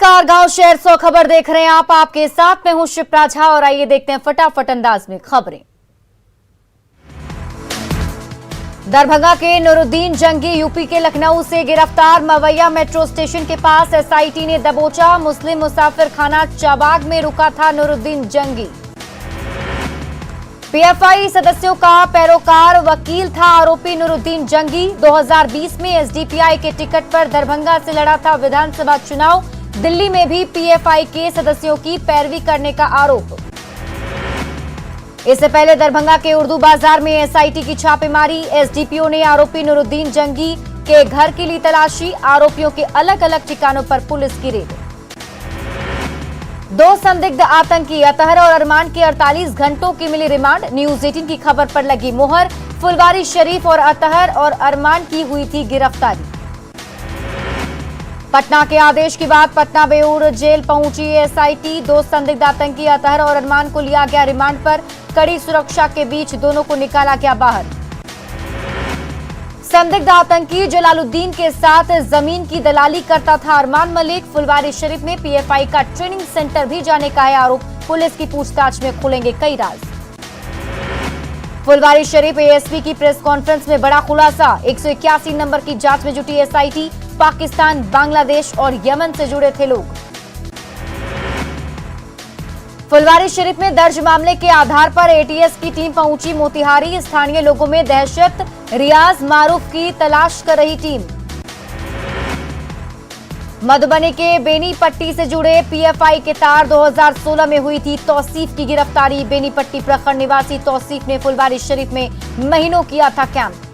नमस्कार, गांव शहर 100 खबर देख रहे हैं आप। आपके साथ मैं हूं शिप्रा झा और आइए देखते हैं फटाफट अंदाज में खबरें। दरभंगा के नूरुद्दीन जंगी यूपी के लखनऊ से गिरफ्तार। मवैया मेट्रो स्टेशन के पास एसआईटी ने दबोचा। मुस्लिम मुसाफिर खाना चाबाग में रुका था नूरुद्दीन जंगी। पीएफआई सदस्यों का पैरोकार वकील था आरोपी नूरुद्दीन जंगी। 2020 में एसडीपीआई के टिकट पर दरभंगा से लड़ा था विधानसभा चुनाव। दिल्ली में भी पीएफआई के सदस्यों की पैरवी करने का आरोप। इससे पहले दरभंगा के उर्दू बाजार में एसआईटी की छापेमारी। एसडीपीओ ने आरोपी नूरुद्दीन जंगी के घर की ली तलाशी। आरोपियों के अलग अलग ठिकानों पर पुलिस की रेड। दो संदिग्ध आतंकी अतहर और अरमान की 48 घंटों की मिली रिमांड। न्यूज 18 की खबर पर लगी मोहर। फुलवारी शरीफ और अतहर और अरमान की हुई थी गिरफ्तारी। पटना के आदेश के बाद पटना बेऊर जेल पहुंची एसआईटी। दो संदिग्ध आतंकी अतहर और अरमान को लिया गया रिमांड पर। कड़ी सुरक्षा के बीच दोनों को निकाला गया बाहर। संदिग्ध आतंकी जलालुद्दीन के साथ जमीन की दलाली करता था अरमान मलिक। फुलवारी शरीफ में पीएफआई का ट्रेनिंग सेंटर भी जाने का है आरोप। पुलिस की पूछताछ में खुलेंगे कई राज। फुलवारी शरीफ एएसपी की प्रेस कॉन्फ्रेंस में बड़ा खुलासा। 181 नंबर की जांच में जुटी एसआईटी। पाकिस्तान, बांग्लादेश और यमन से जुड़े थे लोग। फुलवारी शरीफ में दर्ज मामले के आधार पर एटीएस की टीम पहुंची मोतिहारी। स्थानीय लोगों में दहशत। रियाज मारूफ की तलाश कर रही टीम। मधुबनी के बेनीपट्टी से जुड़े पीएफआई के तार। 2016 में हुई थी तौसीफ की गिरफ्तारी। बेनीपट्टी प्रखंड निवासी तौसीफ ने फुलवारी शरीफ में महीनों किया था कैंप।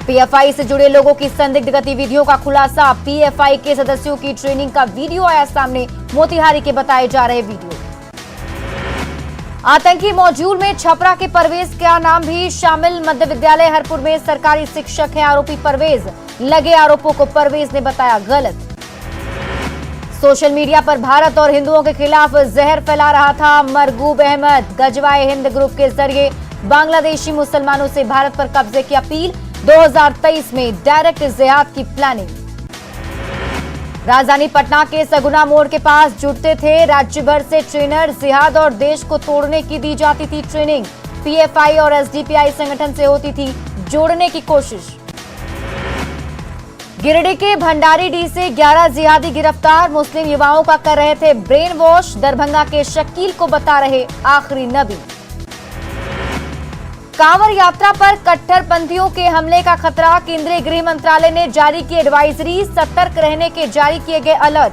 पीएफआई से जुड़े लोगों की संदिग्ध गतिविधियों का खुलासा। पीएफआई के सदस्यों की ट्रेनिंग का वीडियो आया सामने। मोतिहारी के बताए जा रहे वीडियो। आतंकी मॉड्यूल में छपरा के परवेज का नाम भी शामिल। मध्य विद्यालय हरपुर में सरकारी शिक्षक है आरोपी परवेज। लगे आरोपों को परवेज ने बताया गलत। सोशल मीडिया पर भारत और हिंदुओं के खिलाफ जहर फैला रहा था मरगूब अहमद। गजवाए हिंद ग्रुप के जरिए बांग्लादेशी मुसलमानों से भारत पर कब्जे की अपील। 2023 में डायरेक्ट जिहाद की प्लानिंग। राजधानी पटना के सगुना मोड़ के पास जुटते थे राज्य भर से ट्रेनर। जिहाद और देश को तोड़ने की दी जाती थी ट्रेनिंग। पीएफआई और एसडीपीआई संगठन से होती थी जोड़ने की कोशिश। गिरिडीह के भंडारीडीह से 11 जिहादी गिरफ्तार। मुस्लिम युवाओं का कर रहे थे ब्रेन वॉश। दरभंगा के शकील को बता रहे आखिरी नबी। कांवड़ यात्रा पर कट्टरपंथियों के हमले का खतरा। केंद्रीय गृह मंत्रालय ने जारी की एडवाइजरी। सतर्क रहने के जारी किए गए अलर्ट।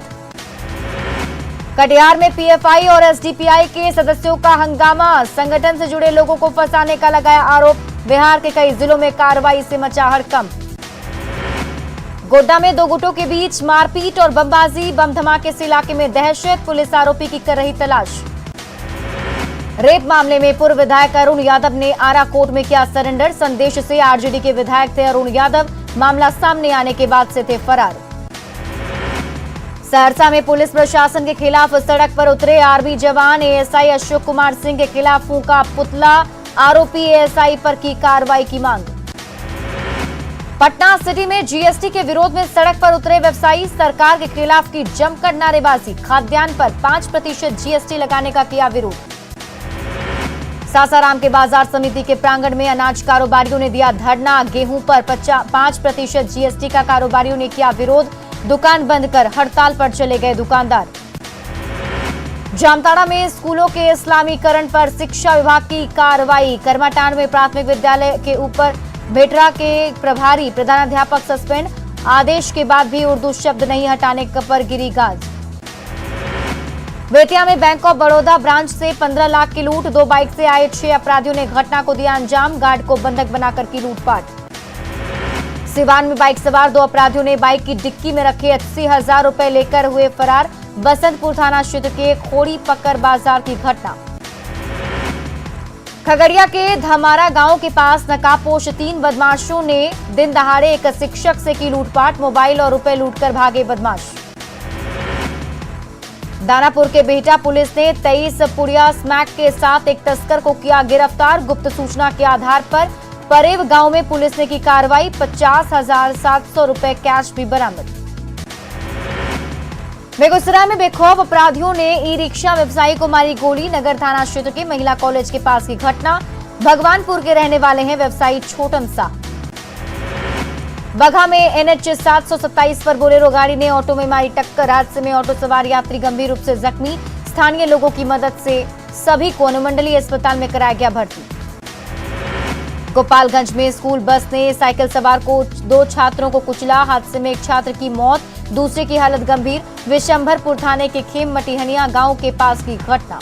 कटिहार में पीएफआई और एसडीपीआई के सदस्यों का हंगामा। संगठन से जुड़े लोगों को फंसाने का लगाया आरोप। बिहार के कई जिलों में कार्रवाई से मचा हड़कंप। गोड्डा में दो गुटों के बीच मारपीट और बमबाजी। बम धमाके से इलाके में दहशत। पुलिस आरोपी की कर रही तलाश। रेप मामले में पूर्व विधायक अरुण यादव ने आरा कोर्ट में किया सरेंडर। संदेश से आरजेडी के विधायक थे अरुण यादव। मामला सामने आने के बाद से थे फरार। सहरसा में पुलिस प्रशासन के खिलाफ सड़क पर उतरे आर्मी जवान। एएसआई अशोक कुमार सिंह के खिलाफ फूंका पुतला। आरोपी एएसआई पर की कार्रवाई की मांग। पटना सिटी में जीएसटी के विरोध में सड़क पर उतरे व्यवसायी। सरकार के खिलाफ की जमकर नारेबाजी। खाद्यान्न पर 5% जीएसटी लगाने का किया विरोध। सासाराम के बाजार समिति के प्रांगण में अनाज कारोबारियों ने दिया धरना। गेहूं पर 5% जीएसटी का कारोबारियों ने किया विरोध। दुकान बंद कर हड़ताल पर चले गए दुकानदार। जामताड़ा में स्कूलों के इस्लामीकरण पर शिक्षा विभाग की कार्रवाई। करमाटांड में प्राथमिक विद्यालय के ऊपर भेटरा के प्रभारी प्रधानाध्यापक सस्पेंड। आदेश के बाद भी उर्दू शब्द नहीं हटाने पर गिरी गाज। बेतिया में बैंक ऑफ बड़ौदा ब्रांच से 15 लाख की लूट। 2 बाइक से आए 6 अपराधियों ने घटना को दिया अंजाम। गार्ड को बंधक बनाकर की लूटपाट। सिवान में बाइक सवार 2 अपराधियों ने बाइक की डिक्की में रखे 80,000 रुपए लेकर हुए फरार। बसंतपुर थाना क्षेत्र के खोड़ी पक्कर बाजार की घटना। खगड़िया के धमारा गांव के पास नकाबपोश 3 बदमाशों ने दिन दहाड़े एक शिक्षक से की लूटपाट। मोबाइल और रुपए लूटकर भागे बदमाश। दानापुर के बेहटा पुलिस ने 23 पुड़िया स्मैक के साथ एक तस्कर को किया गिरफ्तार। गुप्त सूचना के आधार पर परेव गांव में पुलिस ने की कार्रवाई। 50,700 रुपए कैश भी बरामद। बेगूसराय में बेखौफ अपराधियों ने ई रिक्शा व्यवसायी को मारी गोली। नगर थाना क्षेत्र के महिला कॉलेज के पास की घटना। भगवानपुर के रहने वाले हैं व्यवसायी छोटन शाह। बगहा में एनएच 727 पर बोलेरो गाड़ी ने ऑटो में मारी टक्कर। हादसे में ऑटो सवार यात्री गंभीर रूप से जख्मी। स्थानीय लोगों की मदद से सभी को अनुमंडलीय अस्पताल में कराया गया भर्ती। गोपालगंज में स्कूल बस ने साइकिल सवार को 2 छात्रों को कुचला। हादसे में एक छात्र की मौत, दूसरे की हालत गंभीर। विशंभरपुर थाने के खेम मटिहनिया गांव के पास की घटना।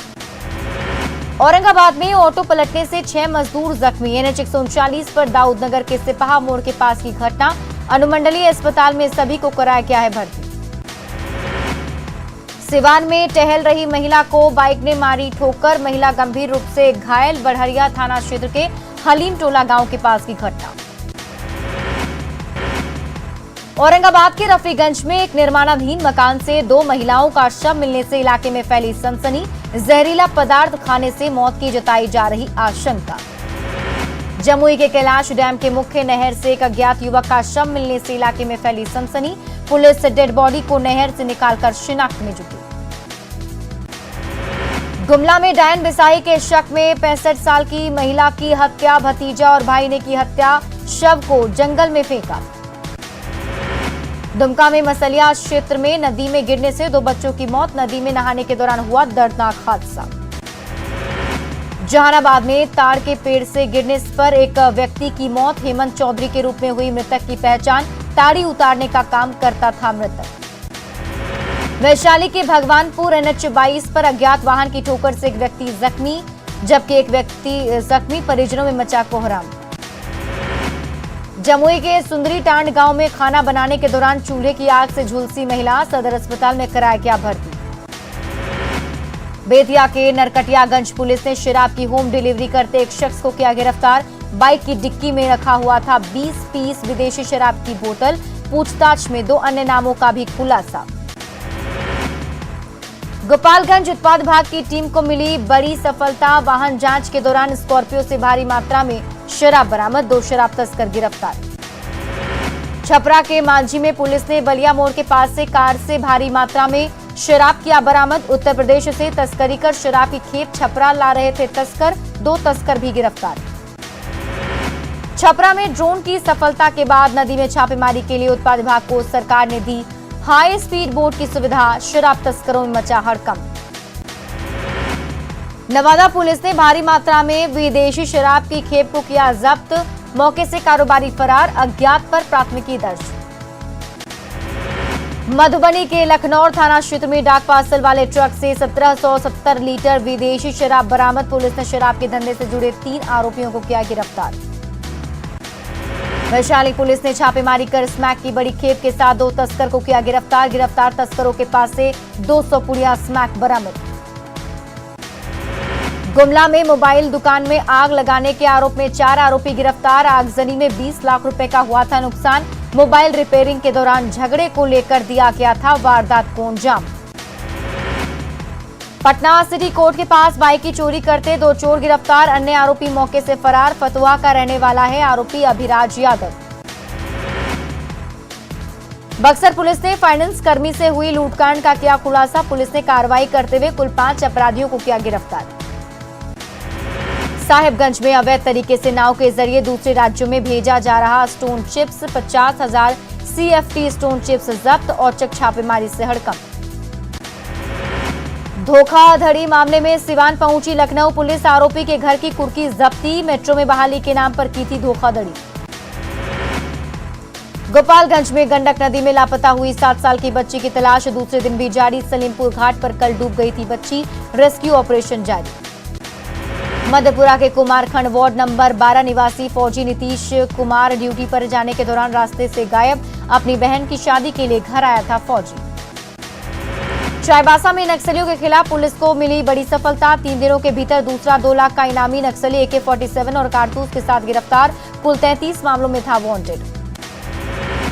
औरंगाबाद में ऑटो पलटने से 6 मजदूर जख्मी। एनएच 139 पर दाऊदनगर के सिपाहा मोड़ के पास की घटना। अनुमंडलीय अस्पताल में सभी को कराया गया है भर्ती। सिवान में टहल रही महिला को बाइक ने मारी ठोकर। महिला गंभीर रूप से घायल। बड़हरिया थाना क्षेत्र के हलीम टोला गांव के पास की घटना। औरंगाबाद के रफीगंज में एक निर्माणाधीन मकान से 2 महिलाओं का शव मिलने से इलाके में फैली सनसनी। जहरीला पदार्थ खाने से मौत की जताई जा रही आशंका। जमुई के कैलाश डैम के मुख्य नहर से एक अज्ञात युवक का शव मिलने से इलाके में फैली सनसनी। पुलिस डेड बॉडी को नहर से निकालकर शिनाख्त में जुटी। गुमला में डायन बिसाही के शक में 65 साल की महिला की हत्या। भतीजा और भाई ने की हत्या, शव को जंगल में फेंका। दुमका में मसलिया क्षेत्र में नदी में गिरने से 2 बच्चों की मौत। नदी में नहाने के दौरान हुआ दर्दनाक हादसा। जहानाबाद में ताड़ के पेड़ से गिरने पर एक व्यक्ति की मौत। हेमंत चौधरी के रूप में हुई मृतक की पहचान। ताड़ी उतारने का काम करता था मृतक। वैशाली के भगवानपुर एनएच 22 पर अज्ञात वाहन की ठोकर से एक व्यक्ति जख्मी, जबकि एक व्यक्ति जख्मी। परिजनों में मचा कोहराम। जमुई के सुंदरी टांड गांव में खाना बनाने के दौरान चूल्हे की आग से झुलसी महिला। सदर अस्पताल में कराया गया भर्ती। बेतिया के नरकटियागंज पुलिस ने शराब की होम डिलीवरी करते एक शख्स को किया गिरफ्तार। बाइक की डिक्की में रखा हुआ था 20 पीस विदेशी शराब की बोतल। पूछताछ में 2 अन्य नामों का भी खुलासा। गोपालगंज उत्पाद विभाग की टीम को मिली बड़ी सफलता। वाहन जांच के दौरान स्कॉर्पियो से भारी मात्रा में शराब बरामद। 2 शराब तस्कर गिरफ्तार। छपरा के मांझी में पुलिस ने बलिया मोड़ के पास से कार से भारी मात्रा में शराब किया बरामद। उत्तर प्रदेश से तस्करी कर शराब की खेप छपरा ला रहे थे तस्कर। 2 तस्कर भी गिरफ्तार। छपरा में ड्रोन की सफलता के बाद नदी में छापेमारी के लिए उत्पाद विभाग को सरकार ने दी हाई स्पीड बोट की सुविधा। शराब तस्करों में मचा हड़कंप। नवादा पुलिस ने भारी मात्रा में विदेशी शराब की खेप को किया जब्त। मौके से कारोबारी फरार। अज्ञात पर प्राथमिकी दर्ज। मधुबनी के लखनौर थाना क्षेत्र में डाक पार्सल वाले ट्रक से 1770 लीटर विदेशी शराब बरामद। पुलिस ने शराब के धंधे से जुड़े 3 आरोपियों को किया गिरफ्तार। वैशाली पुलिस ने छापेमारी कर स्मैक की बड़ी खेप के साथ 2 तस्कर को किया गिरफ्तार। गिरफ्तार तस्करों के पास से 200 पुड़िया स्मैक बरामद। गुमला में मोबाइल दुकान में आग लगाने के आरोप में 4 आरोपी गिरफ्तार। आगजनी में 20 लाख रुपए का हुआ था नुकसान। मोबाइल रिपेयरिंग के दौरान झगड़े को लेकर दिया गया था वारदात को अंजाम। पटना सिटी कोर्ट के पास बाइक की चोरी करते 2 चोर गिरफ्तार। अन्य आरोपी मौके से फरार। फतुहा का रहने वाला है आरोपी अभिराज यादव। बक्सर पुलिस ने फाइनेंस कर्मी से हुई लूटकांड का किया खुलासा। पुलिस ने कार्रवाई करते हुए कुल 5 अपराधियों को किया गिरफ्तार। साहिबगंज में अवैध तरीके से नाव के जरिए दूसरे राज्यों में भेजा जा रहा stone chips. 50,000 CFT stone chips जब्त। औचक छापेमारी से हड़कंप। धोखाधड़ी मामले में सिवान पहुंची लखनऊ पुलिस। आरोपी के घर की कुर्की जब्ती। मेट्रो में बहाली के नाम पर की थी धोखाधड़ी। गोपालगंज में गंडक नदी में लापता हुई 7 साल की बच्ची की तलाश दूसरे दिन भी जारी। सलीमपुर घाट पर कल डूब गई थी बच्ची। रेस्क्यू ऑपरेशन जारी। मधेपुरा के कुमारखंड वार्ड नंबर 12 निवासी फौजी नीतीश कुमार ड्यूटी पर जाने के दौरान रास्ते से गायब। अपनी बहन की शादी के लिए घर आया था फौजी। चाईबासा में नक्सलियों के खिलाफ पुलिस को मिली बड़ी सफलता। 3 दिनों के भीतर दूसरा 2 लाख का इनामी नक्सली AK-47 और कारतूस के साथ गिरफ्तार। कुल 33 मामलों में था वांटेड।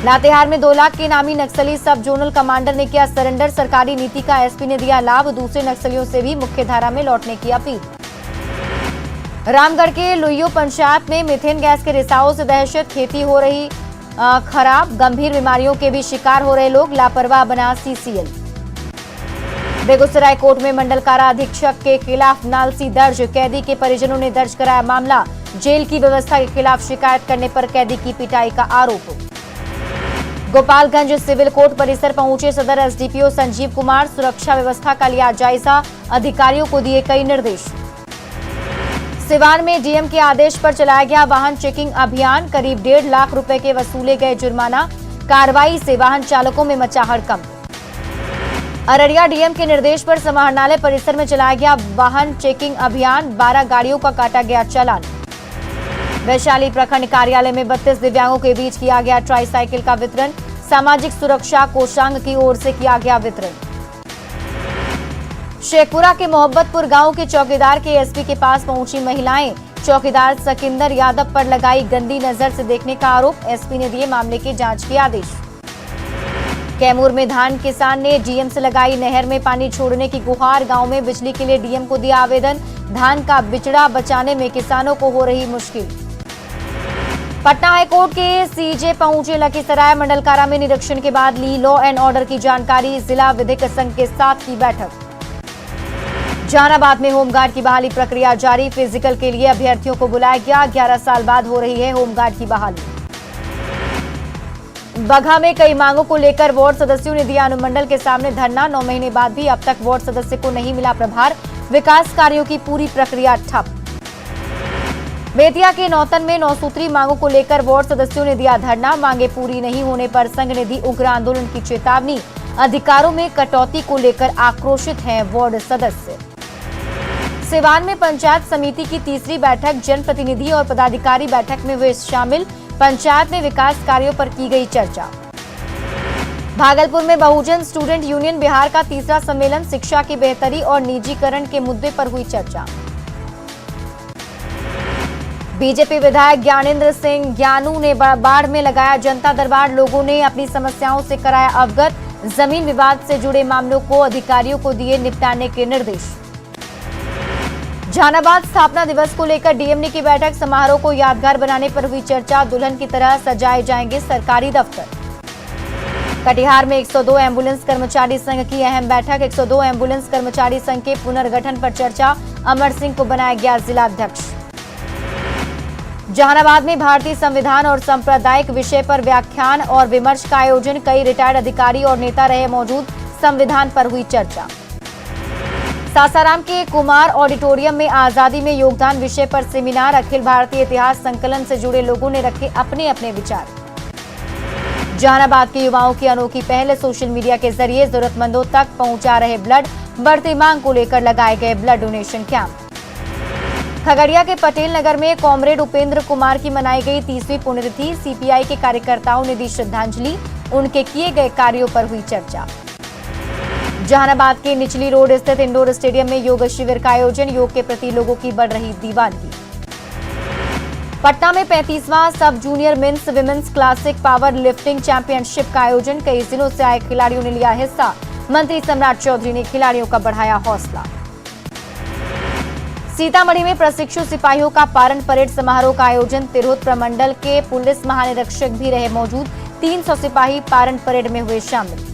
लातेहार में 2 लाख के इनामी नक्सली सब जोनल कमांडर ने किया सरेंडर। सरकारी नीति का SP ने दिया लाभ। दूसरे नक्सलियों से भी मुख्यधारा में लौटने की अपील। रामगढ़ के लुइयो पंचायत में मीथेन गैस के रिसाव से दहशत। खेती हो रही खराब। गंभीर बीमारियों के भी शिकार हो रहे लोग। लापरवाह बना CCL। बेगूसराय कोर्ट में मंडल कारा अधीक्षक के खिलाफ नालसी दर्ज, कैदी के परिजनों ने दर्ज कराया मामला। जेल की व्यवस्था के खिलाफ शिकायत करने पर कैदी की पिटाई का आरोप। गोपालगंज सिविल कोर्ट परिसर पहुंचे सदर एसडीपीओ संजीव कुमार, सुरक्षा व्यवस्था का लिया जायजा, अधिकारियों को दिए कई निर्देश। सिवान में डीएम के आदेश पर चलाया गया वाहन चेकिंग अभियान, करीब 1.5 लाख रुपए के वसूले गए जुर्माना। कार्रवाई से वाहन चालकों में मचा हड़कंप। अररिया डीएम के निर्देश पर समाहरणालय परिसर में चलाया गया वाहन चेकिंग अभियान, 12 गाड़ियों का काटा गया चालान। वैशाली प्रखंड कार्यालय में 32 दिव्यांगों के बीच किया गया ट्राईसाइकिल का वितरण, सामाजिक सुरक्षा कोषांग की ओर से किया गया वितरण। शेखपुरा के मोहब्बतपुर गांव के चौकीदार के एसपी के पास पहुंची महिलाएं, चौकीदार सकिंदर यादव पर लगाई गंदी नजर से देखने का आरोप, एसपी ने दिए मामले की जांच के आदेश। कैमूर में धान किसान ने डीएम से लगाई नहर में पानी छोड़ने की गुहार, गांव में बिजली के लिए डीएम को दिया आवेदन, धान का बिचड़ा बचाने में किसानों को हो रही मुश्किल। पटना हाईकोर्ट के सीजे पहुंचे लखीसराय, मंडल कारा में निरीक्षण के बाद ली लॉ एंड ऑर्डर की जानकारी, जिला विधिक संघ के साथ की बैठक। जहानाबाद में होमगार्ड की बहाली प्रक्रिया जारी, फिजिकल के लिए अभ्यर्थियों को बुलाया गया, 11 साल बाद हो रही है होमगार्ड की बहाली। बगहा में कई मांगों को लेकर वार्ड सदस्यों ने दिया अनुमंडल के सामने धरना, 9 महीने बाद भी अब तक वार्ड सदस्य को नहीं मिला प्रभार, विकास कार्यों की पूरी प्रक्रिया ठप। बेतिया के नौतन में 9 सूत्री मांगों को लेकर वार्ड सदस्यों ने दिया धरना, मांगे पूरी नहीं होने पर संघ ने दी उग्र आंदोलन की चेतावनी, अधिकारों में कटौती को लेकर आक्रोशित हैं वार्ड सदस्य। सिवान में पंचायत समिति की तीसरी बैठक, जनप्रतिनिधि और पदाधिकारी बैठक में हुए शामिल, पंचायत में विकास कार्यों पर की गई चर्चा। भागलपुर में बहुजन स्टूडेंट यूनियन बिहार का तीसरा सम्मेलन, शिक्षा की बेहतरी और निजीकरण के मुद्दे पर हुई चर्चा। बीजेपी विधायक ज्ञानेंद्र सिंह ज्ञानू ने बाढ़ में लगाया जनता दरबार, लोगों ने अपनी समस्याओं से कराया अवगत, जमीन विवाद से जुड़े मामलों को अधिकारियों को दिए निपटाने के निर्देश। जहानाबाद स्थापना दिवस को लेकर डीएमडी की बैठक, समारोह को यादगार बनाने पर हुई चर्चा, दुल्हन की तरह सजाए जाएंगे सरकारी दफ्तर। कटिहार में 102 एम्बुलेंस कर्मचारी संघ की अहम बैठक, 102 एम्बुलेंस कर्मचारी संघ के पुनर्गठन पर चर्चा, अमर सिंह को बनाया गया जिलाध्यक्ष। जहानाबाद में भारतीय संविधान और सांप्रदायिक विषय पर व्याख्यान और विमर्श का आयोजन, कई रिटायर्ड अधिकारी और नेता रहे मौजूद, संविधान पर हुई चर्चा। सासाराम के कुमार ऑडिटोरियम में आजादी में योगदान विषय पर सेमिनार, अखिल भारतीय इतिहास संकलन से जुड़े लोगों ने रखे अपने अपने विचार। जहानाबाद के युवाओं की अनोखी पहल, सोशल मीडिया के जरिए जरूरतमंदों तक पहुंचा रहे ब्लड, बढ़ती मांग को लेकर लगाए गए ब्लड डोनेशन कैंप। खगड़िया के पटेल नगर में कॉमरेड उपेंद्र कुमार की मनाई गई 30वीं पुण्यतिथि, सीपीआई के कार्यकर्ताओं ने दी श्रद्धांजलि, उनके किए गए कार्यों पर हुई चर्चा। जहानाबाद के निचली रोड स्थित इंडोर स्टेडियम में योग शिविर का आयोजन, योग के प्रति लोगों की बढ़ रही दीवानगी। पटना में 35वां सब junior men's women's classic power lifting championship का आयोजन, कई जिलों से आए खिलाड़ियों ने लिया हिस्सा, मंत्री सम्राट चौधरी ने खिलाड़ियों का बढ़ाया हौसला। सीतामढ़ी में प्रशिक्षु सिपाहियों का पारण परेड समारोह का आयोजन, तिरहुत प्रमंडल के पुलिस महानिरीक्षक भी रहे मौजूद, 300 सिपाही पारण परेड में हुए शामिल।